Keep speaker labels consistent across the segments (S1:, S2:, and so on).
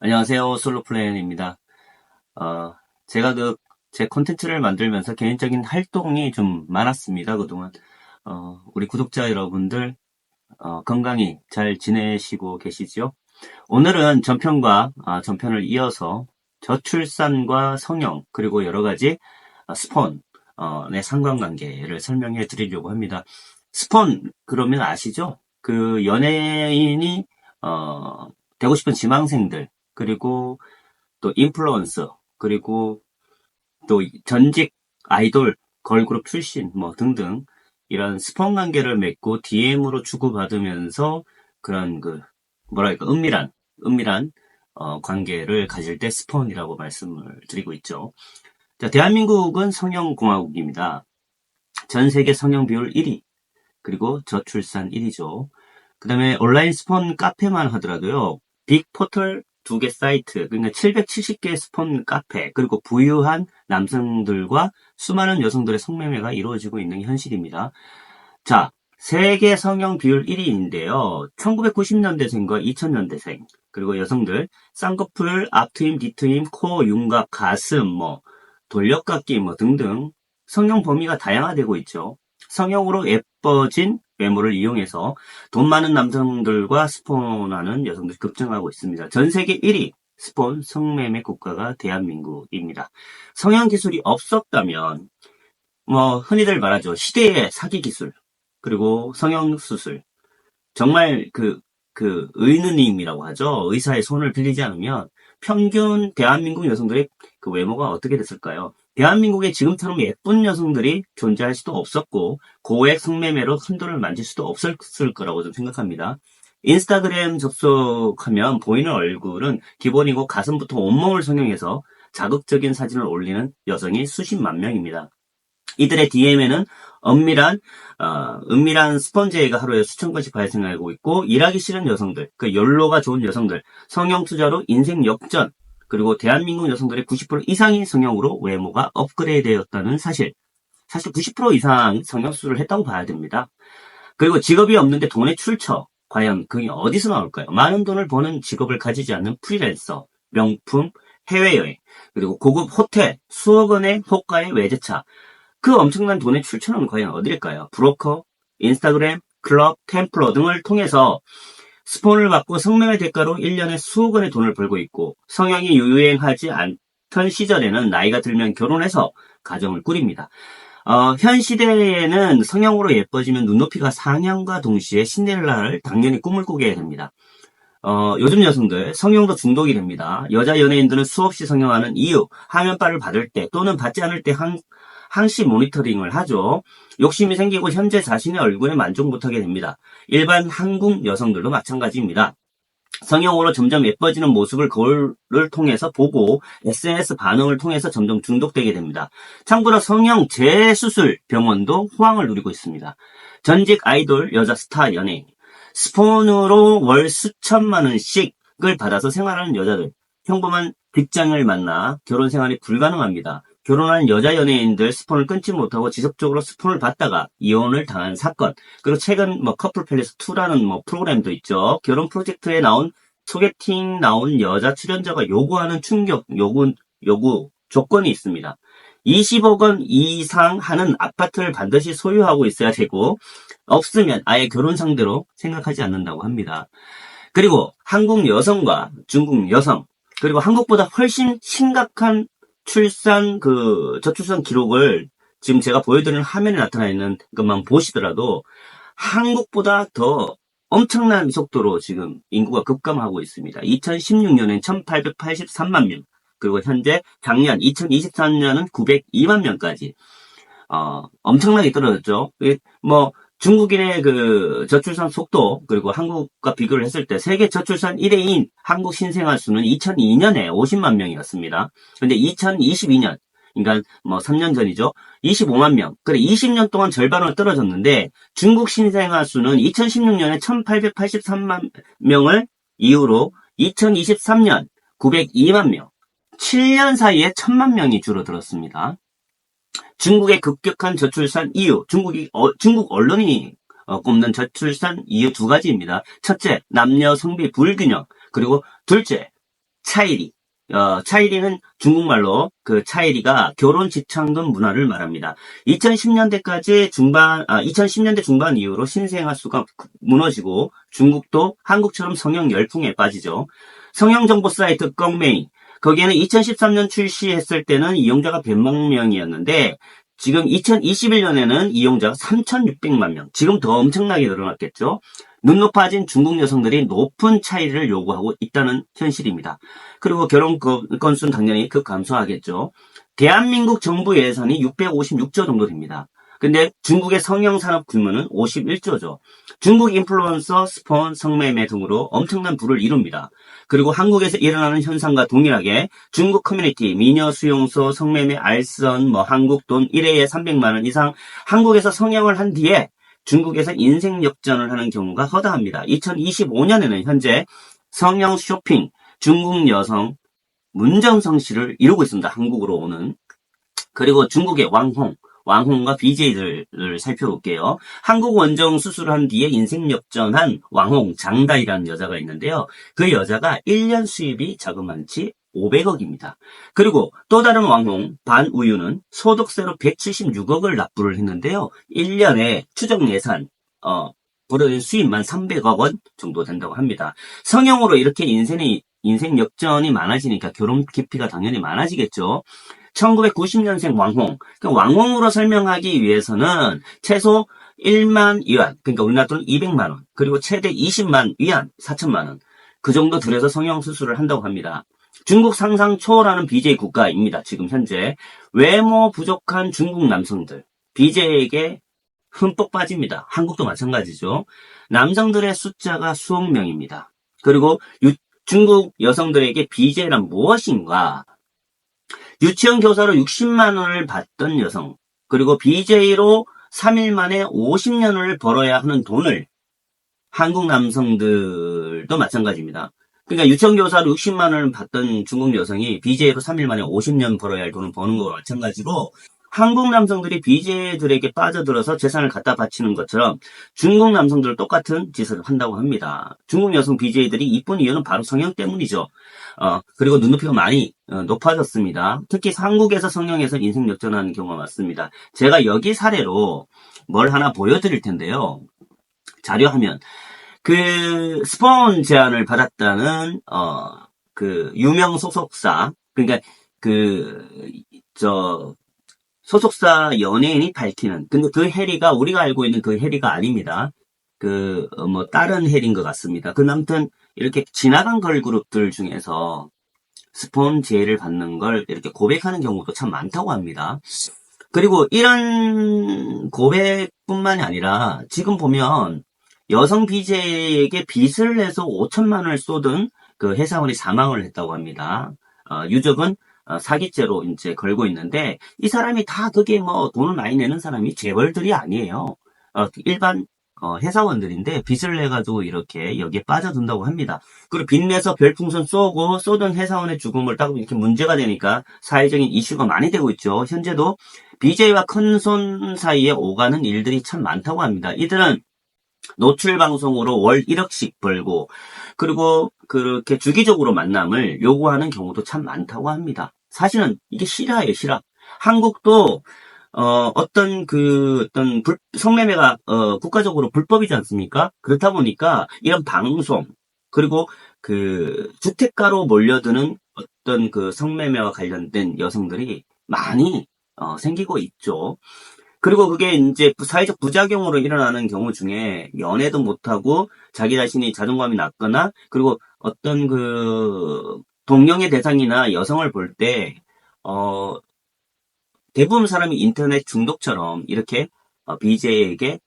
S1: 안녕하세요. 솔로플랜입니다. 어, 제가 제 콘텐츠를 만들면서 개인적인 활동이 좀 많았습니다. 그동안. 우리 구독자 여러분들, 건강히 잘 지내시고 계시죠? 오늘은 전편을 이어서 저출산과 성형, 그리고 여러 가지 스폰, 의 상관관계를 설명해 드리려고 합니다. 스폰, 그러면 아시죠? 그 연예인이, 되고 싶은 지망생들, 그리고 또 인플루언서, 그리고 또 전직 아이돌, 걸그룹 출신 뭐 등등 이런 스폰 관계를 맺고 DM으로 주고받으면서 그런 뭐랄까 은밀한 관계를 가질 때 스폰이라고 말씀을 드리고 있죠. 자, 대한민국은 성형공화국입니다. 전 세계 성형 비율 1위, 그리고 저출산 1위죠. 그 다음에 온라인 스폰 카페만 하더라도요, 빅 포털 2개 사이트, 그러니까 770개 스폰 카페, 그리고 부유한 남성들과 수많은 여성들의 성매매가 이루어지고 있는 현실입니다. 자, 세계 성형 비율 1위인데요. 1990년대생과 2000년대생, 그리고 여성들, 쌍꺼풀, 앞트임, 뒤트임, 코, 윤곽, 가슴, 돌려깎기, 등등, 성형 범위가 다양화되고 있죠. 성형으로 예뻐진 외모를 이용해서 돈 많은 남성들과 스폰하는 여성들이 급증하고 있습니다. 전 세계 1위 스폰 성매매 국가가 대한민국입니다. 성형 기술이 없었다면 흔히들 말하죠. 시대의 사기 기술, 그리고 성형 수술, 정말 의느님이라고 하죠. 의사의 손을 빌리지 않으면 평균 대한민국 여성들의 그 외모가 어떻게 됐을까요? 대한민국에 지금처럼 예쁜 여성들이 존재할 수도 없었고, 고액 성매매로 큰 돈을 만질 수도 없었을 거라고 좀 생각합니다. 인스타그램 접속하면 보이는 얼굴은 기본이고, 가슴부터 온몸을 성형해서 자극적인 사진을 올리는 여성이 수십만 명입니다. 이들의 DM에는 은밀한 스펀지가 하루에 수천 건씩 발생하고 있고, 일하기 싫은 여성들, 연로가 좋은 여성들, 성형 투자로 인생 역전, 그리고 대한민국 여성들의 90% 이상이 성형으로 외모가 업그레이드되었다는 사실 90% 이상 성형수술을 했다고 봐야 됩니다. 그리고 직업이 없는데 돈의 출처, 과연 그게 어디서 나올까요? 많은 돈을 버는 직업을 가지지 않는 프리랜서, 명품, 해외여행, 그리고 고급 호텔, 수억 원의 호가의 외제차, 그 엄청난 돈의 출처는 과연 어디일까요? 브로커, 인스타그램, 클럽, 템플러 등을 통해서 스폰을 받고 성매매 대가로 1년에 수억 원의 돈을 벌고 있고, 성형이 유행하지 않던 시절에는 나이가 들면 결혼해서 가정을 꾸립니다. 현 시대에는 성형으로 예뻐지면 눈높이가 상향과 동시에 신데렐라를 당연히 꿈을 꾸게 됩니다. 요즘 여성들 성형도 중독이 됩니다. 여자 연예인들은 수없이 성형하는 이유, 화면빨을 받을 때 또는 받지 않을 때 항시 모니터링을 하죠. 욕심이 생기고 현재 자신의 얼굴에 만족 못하게 됩니다. 일반 한국 여성들도 마찬가지입니다. 성형으로 점점 예뻐지는 모습을 거울을 통해서 보고 SNS 반응을 통해서 점점 중독되게 됩니다. 참고로 성형 재수술 병원도 호황을 누리고 있습니다. 전직 아이돌, 여자 스타 연예인, 스폰으로 월 수천만 원씩을 받아서 생활하는 여자들, 평범한 직장을 만나 결혼 생활이 불가능합니다. 결혼한 여자 연예인들 스폰을 끊지 못하고 지속적으로 스폰을 받다가 이혼을 당한 사건, 그리고 최근 커플 팰리스 2라는 프로그램도 있죠. 결혼 프로젝트에 나온 소개팅 나온 여자 출연자가 요구하는 요구 조건이 있습니다. 20억 원 이상 하는 아파트를 반드시 소유하고 있어야 되고, 없으면 아예 결혼 상대로 생각하지 않는다고 합니다. 그리고 한국 여성과 중국 여성, 그리고 한국보다 훨씬 심각한 저출산 기록을 지금 제가 보여드리는 화면에 나타나 있는 것만 보시더라도 한국보다 더 엄청난 속도로 지금 인구가 급감하고 있습니다. 2016년엔 1883만 명, 그리고 현재 작년 2023년은 902만 명까지 엄청나게 떨어졌죠. 중국인의 저출산 속도, 그리고 한국과 비교를 했을 때 세계 저출산 1위인 한국 신생아 수는 2002년에 50만 명이었습니다. 근데 2022년, 그러니까 3년 전이죠. 25만 명. 그래 20년 동안 절반으로 떨어졌는데, 중국 신생아 수는 2016년에 1883만 명을 이후로 2023년 902만 명. 7년 사이에 1000만 명이 줄어들었습니다. 중국의 급격한 저출산 이유, 중국 언론이 꼽는 저출산 이유 두 가지입니다. 첫째, 남녀 성비 불균형, 그리고 둘째, 차이리. 차이리는 중국말로 그 차이리가 결혼 집착금 문화를 말합니다. 2010년대 중반 이후로 신생아 수가 무너지고 중국도 한국처럼 성형 열풍에 빠지죠. 성형정보 사이트 껑메이. 거기에는 2013년 출시했을 때는 이용자가 100만 명이었는데 지금 2021년에는 이용자가 3,600만 명. 지금 더 엄청나게 늘어났겠죠. 눈 높아진 중국 여성들이 높은 차이를 요구하고 있다는 현실입니다. 그리고 결혼 건수는 당연히 급감소하겠죠. 대한민국 정부 예산이 656조 정도 됩니다. 근데 중국의 성형산업 규모는 51조죠. 중국 인플루언서, 스폰, 성매매 등으로 엄청난 부를 이룹니다. 그리고 한국에서 일어나는 현상과 동일하게 중국 커뮤니티, 미녀 수용소, 성매매, 알선, 한국 돈 1회에 300만 원 이상 한국에서 성형을 한 뒤에 중국에서 인생 역전을 하는 경우가 허다합니다. 2025년에는 현재 성형 쇼핑, 중국 여성 문정성 씨를 이루고 있습니다. 한국으로 오는. 그리고 중국의 왕홍과 BJ들을 살펴볼게요. 한국 원정 수술을 한 뒤에 인생 역전한 왕홍 장다이라는 여자가 있는데요. 그 여자가 1년 수입이 자그만치 500억입니다. 그리고 또 다른 왕홍 반우유는 소득세로 176억을 납부를 했는데요. 1년에 추정 예산 벌어진 수입만 300억 원 정도 된다고 합니다. 성형으로 이렇게 인생 역전이 많아지니까 결혼 기피가 당연히 많아지겠죠. 1990년생 왕홍. 왕홍으로 설명하기 위해서는 최소 1만 위안, 그러니까 우리나라 돈 200만 원, 그리고 최대 20만 위안, 4천만 원. 그 정도 들여서 성형 수술을 한다고 합니다. 중국 상상 초월하는 BJ 국가입니다. 지금 현재. 외모 부족한 중국 남성들. BJ에게 흠뻑 빠집니다. 한국도 마찬가지죠. 남성들의 숫자가 수억 명입니다. 그리고 중국 여성들에게 BJ란 무엇인가? 유치원 교사로 60만 원을 받던 여성, 그리고 BJ로 3일 만에 50년을 벌어야 하는 돈을 한국 남성들도 마찬가지입니다. 그러니까 유치원 교사로 60만 원을 받던 중국 여성이 BJ로 3일 만에 50년 벌어야 할 돈을 버는 거와 마찬가지로 한국 남성들이 BJ들에게 빠져들어서 재산을 갖다 바치는 것처럼 중국 남성들 똑같은 짓을 한다고 합니다. 중국 여성 BJ들이 이쁜 이유는 바로 성형 때문이죠. 그리고 눈높이가 많이 높아졌습니다. 특히 한국에서 성형해서 인생 역전하는 경우가 많습니다. 제가 여기 사례로 뭘 하나 보여드릴 텐데요. 자료화면. 그 스폰 제안을 받았다는 그 유명 소속사, 그러니까 소속사 연예인이 밝히는, 근데 그 해리가 우리가 알고 있는 그 해리가 아닙니다. 다른 해리인 것 같습니다. 아무튼 이렇게 지나간 걸그룹들 중에서 스폰 제의를 받는 걸 이렇게 고백하는 경우도 참 많다고 합니다. 그리고 이런 고백뿐만이 아니라 지금 보면 여성 BJ에게 빚을 내서 5천만 원을 쏟은 그 회사원이 사망을 했다고 합니다. 유족은 사기죄로 이제 걸고 있는데 이 사람이 다 그게 돈을 많이 내는 사람이 재벌들이 아니에요. 일반 회사원들인데 빚을 내가지고 이렇게 여기에 빠져든다고 합니다. 그리고 빚내서 별풍선 쏘고 쏘던 회사원의 죽음을 딱 이렇게 문제가 되니까 사회적인 이슈가 많이 되고 있죠. 현재도 BJ와 큰손 사이에 오가는 일들이 참 많다고 합니다. 이들은 노출 방송으로 월 1억씩 벌고 그리고 그렇게 주기적으로 만남을 요구하는 경우도 참 많다고 합니다. 사실은 이게 실화예요, 실화. 한국도 성매매가 국가적으로 불법이지 않습니까? 그렇다 보니까 이런 방송 그리고 그 주택가로 몰려드는 어떤 그 성매매와 관련된 여성들이 많이 생기고 있죠. 그리고 그게 이제 사회적 부작용으로 일어나는 경우 중에 연애도 못하고 자기 자신이 자존감이 낮거나 그리고 어떤 그 동경의 대상이나 여성을 볼 때 대부분 사람이 인터넷 중독처럼 이렇게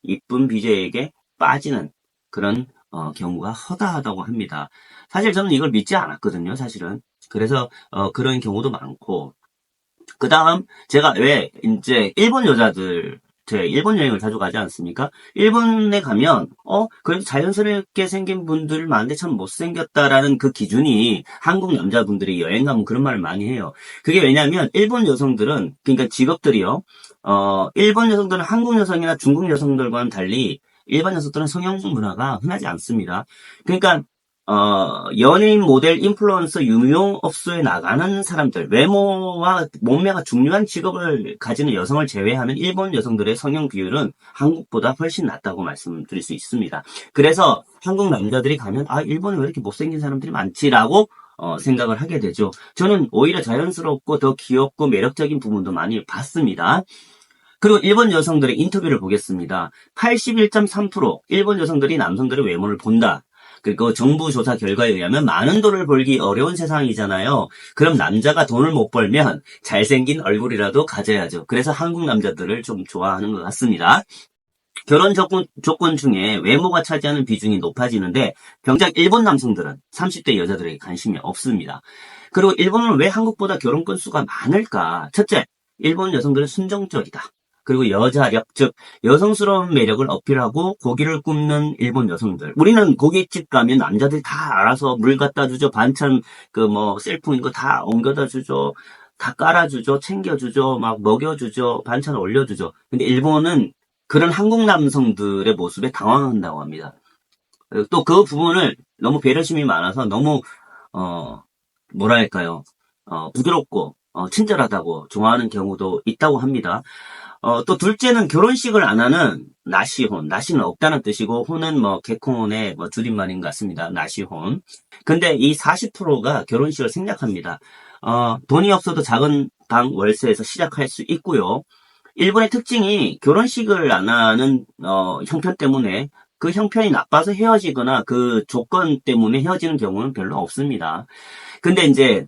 S1: 이쁜 BJ에게 빠지는 그런 경우가 허다하다고 합니다. 사실 저는 이걸 믿지 않았거든요, 사실은. 그래서 그런 경우도 많고 그 다음, 제가 왜, 이제, 제가 일본 여행을 자주 가지 않습니까? 일본에 가면, 그래도 자연스럽게 생긴 분들 많은데 참 못생겼다라는 그 기준이 한국 남자분들이 여행 가면 그런 말을 많이 해요. 그게 왜냐면, 일본 여성들은, 그러니까 직업들이요, 일본 여성들은 한국 여성이나 중국 여성들과는 달리, 일반 여성들은 성형 문화가 흔하지 않습니다. 그러니까, 연예인, 모델, 인플루언서, 유명업소에 나가는 사람들, 외모와 몸매가 중요한 직업을 가지는 여성을 제외하면 일본 여성들의 성형 비율은 한국보다 훨씬 낮다고 말씀드릴 수 있습니다. 그래서 한국 남자들이 가면, 일본에 왜 이렇게 못생긴 사람들이 많지라고 생각을 하게 되죠. 저는 오히려 자연스럽고 더 귀엽고 매력적인 부분도 많이 봤습니다. 그리고 일본 여성들의 인터뷰를 보겠습니다. 81.3% 일본 여성들이 남성들의 외모를 본다. 그리고 정부 조사 결과에 의하면 많은 돈을 벌기 어려운 세상이잖아요. 그럼 남자가 돈을 못 벌면 잘생긴 얼굴이라도 가져야죠. 그래서 한국 남자들을 좀 좋아하는 것 같습니다. 결혼 조건 중에 외모가 차지하는 비중이 높아지는데 정작 일본 남성들은 30대 여자들에게 관심이 없습니다. 그리고 일본은 왜 한국보다 결혼 건수가 많을까? 첫째, 일본 여성들은 순정적이다. 그리고 여자력, 즉 여성스러운 매력을 어필하고 고기를 굽는 일본 여성들. 우리는 고깃집 가면 남자들이 다 알아서 물 갖다 주죠. 반찬 셀프인 거 다 옮겨다 주죠. 다 깔아주죠. 챙겨주죠. 막 먹여주죠. 반찬 올려주죠. 근데 일본은 그런 한국 남성들의 모습에 당황한다고 합니다. 또 그 부분을 너무 배려심이 많아서 너무 뭐랄까요, 부드럽고 친절하다고 좋아하는 경우도 있다고 합니다. 또 둘째는 결혼식을 안 하는 나시혼. 나시는 없다는 뜻이고 혼은 개콘의 줄임말인 것 같습니다. 나시혼. 근데 이 40%가 결혼식을 생략합니다. 돈이 없어도 작은 방 월세에서 시작할 수 있고요. 일본의 특징이 결혼식을 안 하는 형편 때문에 그 형편이 나빠서 헤어지거나 그 조건 때문에 헤어지는 경우는 별로 없습니다. 근데 이제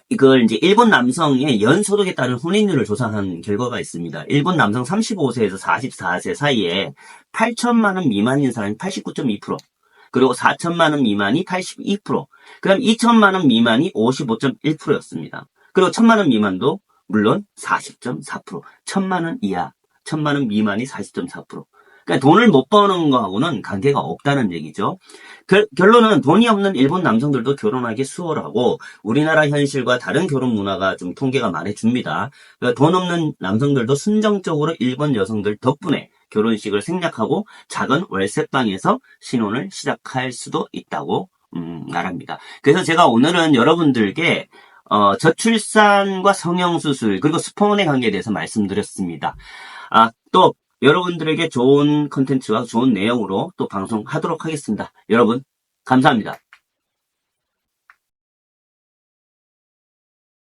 S1: 이걸 이제 일본 남성의 연소득에 따른 혼인율을 조사한 결과가 있습니다. 일본 남성 35세에서 44세 사이에 8천만 원 미만인 사람이 89.2%, 그리고 4천만 원 미만이 82%, 그다음 2천만 원 미만이 55.1%였습니다. 그리고 1천만 원 미만도 물론 40.4%, 1천만 원 이하, 1천만 원 미만이 40.4%. 그러니까 돈을 못 버는 거하고는 관계가 없다는 얘기죠. 결론은 돈이 없는 일본 남성들도 결혼하기 수월하고 우리나라 현실과 다른 결혼 문화가 좀 통계가 말해줍니다. 그러니까 돈 없는 남성들도 순정적으로 일본 여성들 덕분에 결혼식을 생략하고 작은 월세방에서 신혼을 시작할 수도 있다고 말합니다. 그래서 제가 오늘은 여러분들께 저출산과 성형수술 그리고 스폰의 관계에 대해서 말씀드렸습니다. 또 여러분들에게 좋은 컨텐츠와 좋은 내용으로 또 방송하도록 하겠습니다. 여러분 감사합니다.